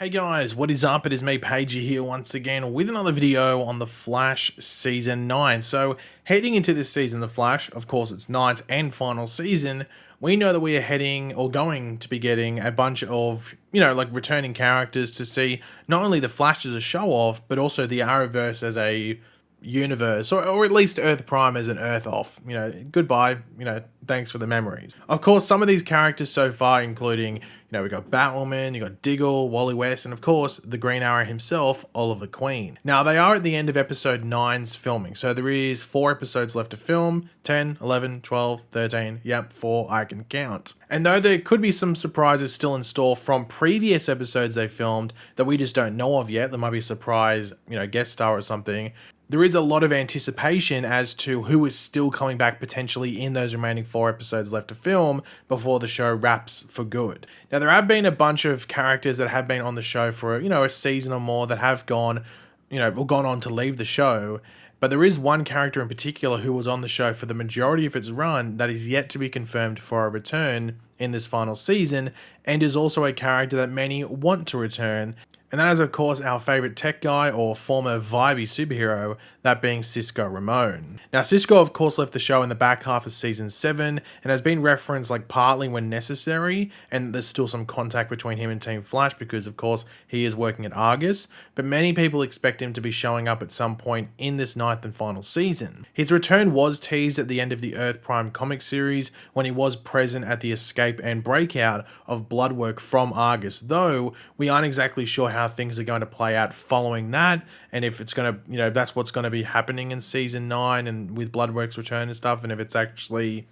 Hey guys, what is up? It is me, Pagey, here once again with another video on The Flash Season 9. So, heading into this season, The Flash, of course its ninth and final season, we know that we are heading or going to be getting a bunch of, like returning characters to see not only The Flash as a show off, but also the Arrowverse as a universe, or at least Earth Prime as an Earth off. Goodbye, thanks for the memories. Of course, some of these characters so far, including, we got Batwoman, you got Diggle, Wally West, and of course, the Green Arrow himself, Oliver Queen. Now, they are at the end of episode 9's filming, so there is 4 episodes left to film, 10, 11, 12, 13, yep, 4 I can count. And though there could be some surprises still in store from previous episodes they filmed that we just don't know of yet, there might be a surprise, guest star or something, there is a lot of anticipation as to who is still coming back potentially in those remaining 4 episodes left to film before the show wraps for good. Now, there have been a bunch of characters that have been on the show for, a season or more that have gone, gone on to leave the show. But there is one character in particular who was on the show for the majority of its run that is yet to be confirmed for a return in this final season, and is also a character that many want to return. And that is, of course, our favorite tech guy or former vibey superhero, that being Cisco Ramon. Now, Cisco, of course, left the show in the back half of season 7 and has been referenced partly when necessary, and there's still some contact between him and Team Flash because, of course, he is working at Argus, but many people expect him to be showing up at some point in this 9th and final season. His return was teased at the end of the Earth Prime comic series when he was present at the escape and breakout of Bloodwork from Argus, though we aren't exactly sure how things are going to play out following that, and if it's going to, if that's what's going to be happening in season 9 and with Bloodwork's return and stuff, and if it's actually,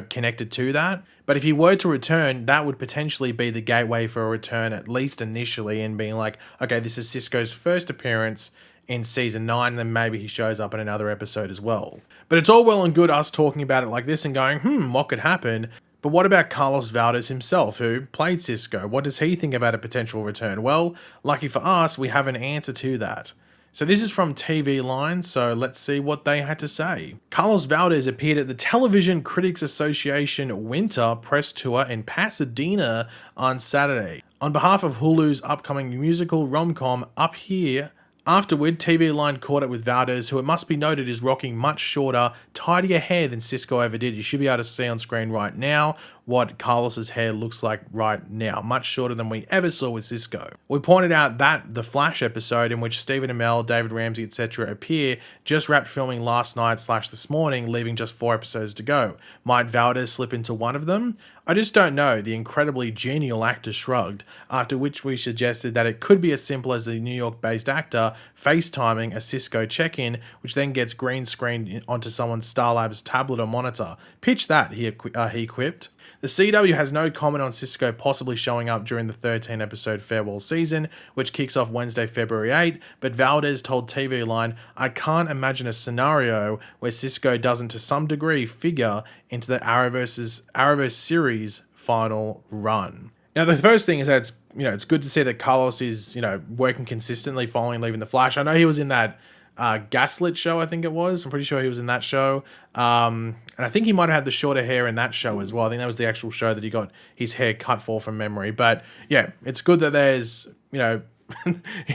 connected to that. But if he were to return, that would potentially be the gateway for a return, at least initially, and being like, okay, this is Cisco's first appearance in season 9, and then maybe he shows up in another episode as well. But it's all well and good us talking about it like this and going, what could happen? But what about Carlos Valdez himself, who played Cisco? What does he think about a potential return? Well, lucky for us, we have an answer to that. So this is from TV Line, so let's see what they had to say. Carlos Valdez appeared at the Television Critics Association Winter Press Tour in Pasadena on Saturday, on behalf of Hulu's upcoming musical rom-com Up Here. Afterward, TV Line caught up with Valdez, who it must be noted is rocking much shorter, tidier hair than Cisco ever did. You should be able to see on screen right now what Carlos's hair looks like right now, much shorter than we ever saw with Cisco. We pointed out that the Flash episode in which Stephen Amell, David Ramsey, etc. appear just wrapped filming last night / this morning, leaving just 4 episodes to go. Might Valdez slip into one of them? I just don't know, the incredibly genial actor shrugged, after which we suggested that it could be as simple as the New York-based actor FaceTiming a Cisco check-in, which then gets green screened onto someone's Star Labs tablet or monitor. Pitch that, he quipped. The CW has no comment on Cisco possibly showing up during the 13-episode farewell season, which kicks off Wednesday, February 8, but Valdez told TV Line, I can't imagine a scenario where Cisco doesn't to some degree figure into the Arrowverse series final run. Now, the first thing is that it's good to see that Carlos is, working consistently following leaving the Flash. I know he was in that Gaslit show, I think it was. I'm pretty sure he was in that show. And I think he might have had the shorter hair in that show as well. I think that was the actual show that he got his hair cut for from memory. But yeah, it's good that there's,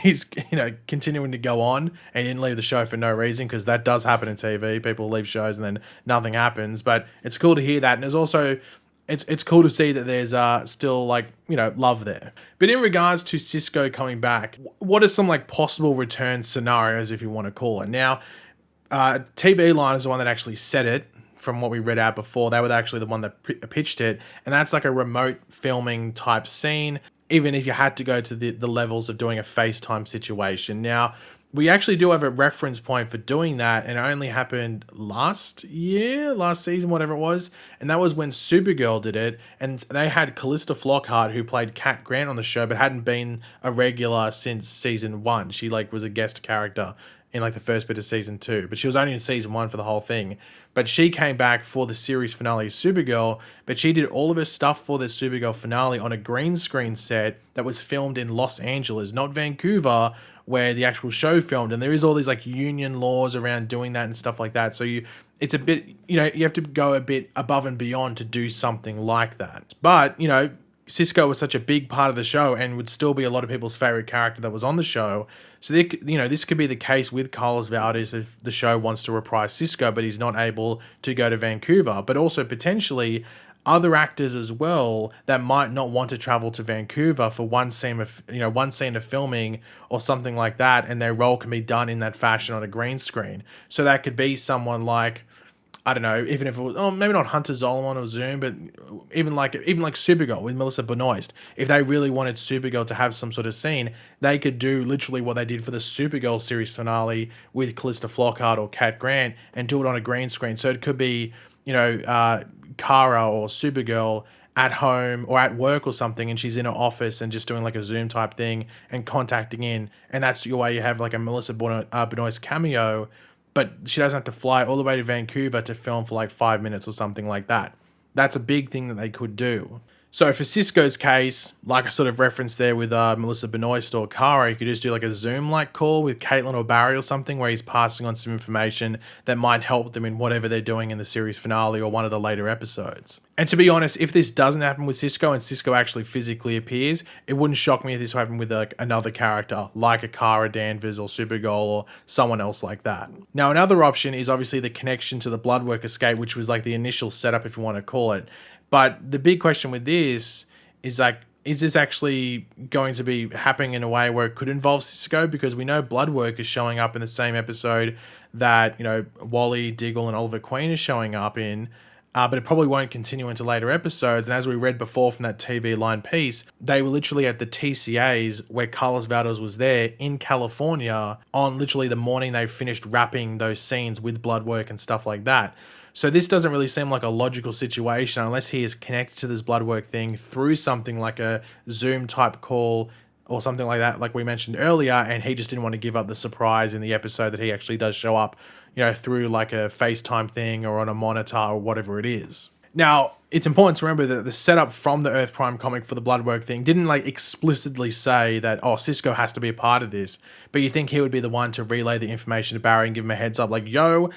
he's, continuing to go on and he didn't leave the show for no reason, because that does happen in TV. People leave shows and then nothing happens. But it's cool to hear that. And there's also, it's cool to see that there's still love there. But in regards to Cisco coming back, what are some possible return scenarios, if you want to call it? Now, TV Line is the one that actually said it. From what we read out before, they were actually the one that pitched it, and that's a remote filming type scene, even if you had to go to the levels of doing a FaceTime situation. Now, we actually do have a reference point for doing that, and it only happened last season, whatever it was, and that was when Supergirl did it, and they had Callista Flockhart, who played Cat Grant on the show, but hadn't been a regular since season 1. She was a guest character in the first bit of season 2, but she was only in season 1 for the whole thing. But she came back for the series finale of Supergirl, but she did all of her stuff for the Supergirl finale on a green screen set that was filmed in Los Angeles, not Vancouver, where the actual show filmed. And there is all these union laws around doing that and stuff like that. So it's a bit, you have to go a bit above and beyond to do something like that. But, Cisco was such a big part of the show and would still be a lot of people's favorite character that was on the show. So, this could be the case with Carlos Valdez if the show wants to reprise Cisco, but he's not able to go to Vancouver. But also potentially other actors as well that might not want to travel to Vancouver for one scene of filming or something like that, and their role can be done in that fashion on a green screen. So that could be someone like, I don't know, even if it was, maybe not Hunter Zolomon or Zoom, but even like Supergirl with Melissa Benoist. If they really wanted Supergirl to have some sort of scene, they could do literally what they did for the Supergirl series finale with Calista Flockhart or Cat Grant and do it on a green screen. So it could be, Kara or Supergirl at home or at work or something, and she's in her office and just doing like a Zoom type thing and contacting in, and that's your way you have like a Melissa Benoist cameo, but she doesn't have to fly all the way to Vancouver to film for like 5 minutes or something like that. That's a big thing that they could do. So for Cisco's case, like I sort of referenced there with Melissa Benoist or Kara, you could just do like a Zoom-like call with Caitlin or Barry or something where he's passing on some information that might help them in whatever they're doing in the series finale or one of the later episodes. And to be honest, if this doesn't happen with Cisco and Cisco actually physically appears, it wouldn't shock me if this happened with like another character like a Kara Danvers or Supergirl or someone else like that. Now, another option is obviously the connection to the Bloodwork escape, which was like the initial setup, if you want to call it. But the big question with this is like, is this actually going to be happening in a way where it could involve Cisco? Because we know Bloodwork is showing up in the same episode that, Wally, Diggle, and Oliver Queen is showing up in, but it probably won't continue into later episodes. And as we read before from that TV line piece, they were literally at the TCAs where Carlos Valdez was there in California on literally the morning they finished wrapping those scenes with Bloodwork and stuff like that. So this doesn't really seem like a logical situation unless he is connected to this Bloodwork thing through something like a Zoom type call or something like that, like we mentioned earlier, and he just didn't want to give up the surprise in the episode that he actually does show up, through like a FaceTime thing or on a monitor or whatever it is. Now, it's important to remember that the setup from the Earth Prime comic for the Bloodwork thing didn't like explicitly say that, Cisco has to be a part of this, but you think he would be the one to relay the information to Barry and give him a heads up like, yo,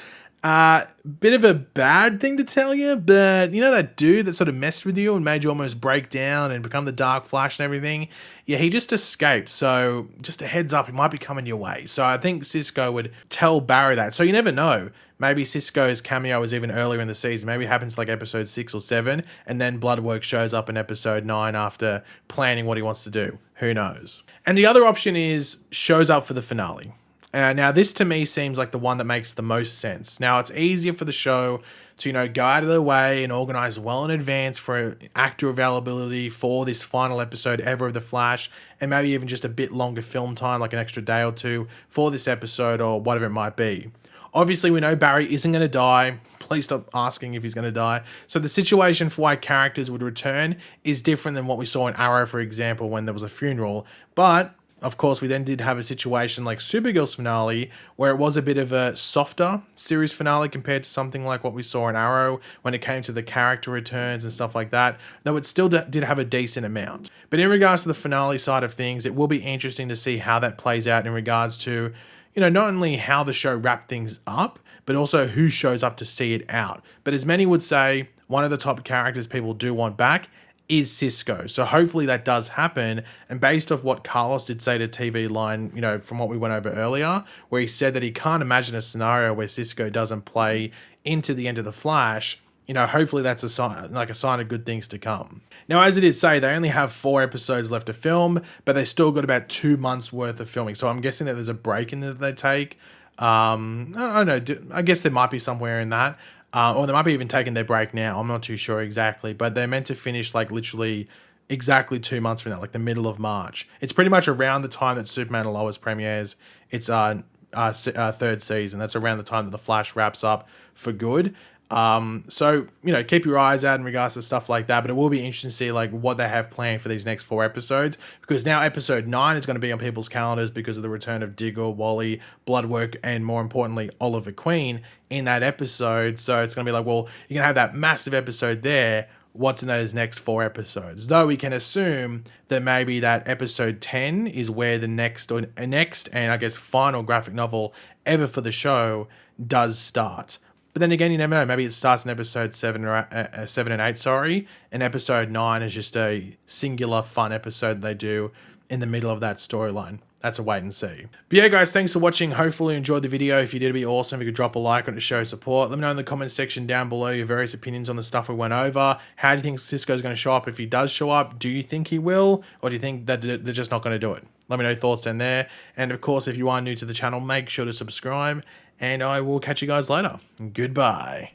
bit of a bad thing to tell you, but that dude that sort of messed with you and made you almost break down and become the Dark Flash and everything? Yeah, he just escaped. So just a heads up, he might be coming your way. So I think Cisco would tell Barry that. So you never know. Maybe Cisco's cameo is even earlier in the season. Maybe it happens like episode 6 or 7, and then Bloodwork shows up in episode 9 after planning what he wants to do. Who knows? And the other option is shows up for the finale. Now, this to me seems like the one that makes the most sense. Now, it's easier for the show to, go out of their way and organize well in advance for actor availability for this final episode ever of The Flash, and maybe even just a bit longer film time, like an extra day or two for this episode or whatever it might be. Obviously, we know Barry isn't going to die. Please stop asking if he's going to die. So the situation for why characters would return is different than what we saw in Arrow, for example, when there was a funeral. But of course, we then did have a situation like Supergirl's finale, where it was a bit of a softer series finale compared to something like what we saw in Arrow when it came to the character returns and stuff like that, though it still did have a decent amount. But in regards to the finale side of things, it will be interesting to see how that plays out in regards to, not only how the show wrapped things up, but also who shows up to see it out. But as many would say, one of the top characters people do want back is Cisco. So hopefully that does happen. And based off what Carlos did say to TV Line, from what we went over earlier, where he said that he can't imagine a scenario where Cisco doesn't play into the end of The Flash, hopefully that's a sign of good things to come. Now, as it did say, they only have 4 episodes left to film, but they still got about 2 months worth of filming. So I'm guessing that there's a break in that they take. I don't know. I guess there might be somewhere in that. Or they might be even taking their break now. I'm not too sure exactly, but they're meant to finish like literally exactly 2 months from now, like the middle of March. It's pretty much around the time that Superman and Lois premieres its third season. That's around the time that The Flash wraps up for good. So, keep your eyes out in regards to stuff like that, but it will be interesting to see like what they have planned for these next 4 episodes, because now episode 9 is going to be on people's calendars because of the return of Diggle, Wally, Bloodwork, and more importantly, Oliver Queen in that episode. So it's going to be like, well, you're going to have that massive episode there. What's in those next 4 episodes? Though we can assume that maybe that episode 10 is where the next and I guess final graphic novel ever for the show does start. But then again, you never know. Maybe it starts in episode 7 or 7 and 8, sorry, and episode 9 is just a singular fun episode they do in the middle of that storyline. That's a wait and see. But yeah, guys, thanks for watching. Hopefully you enjoyed the video. If you did, it'd be awesome if you could drop a like on it to show support. Let me know in the comments section down below your various opinions on the stuff we went over. How do you think Cisco's going to show up if he does show up? Do you think he will? Or do you think that they're just not going to do it? Let me know your thoughts down there. And of course, if you are new to the channel, make sure to subscribe. And I will catch you guys later. Goodbye.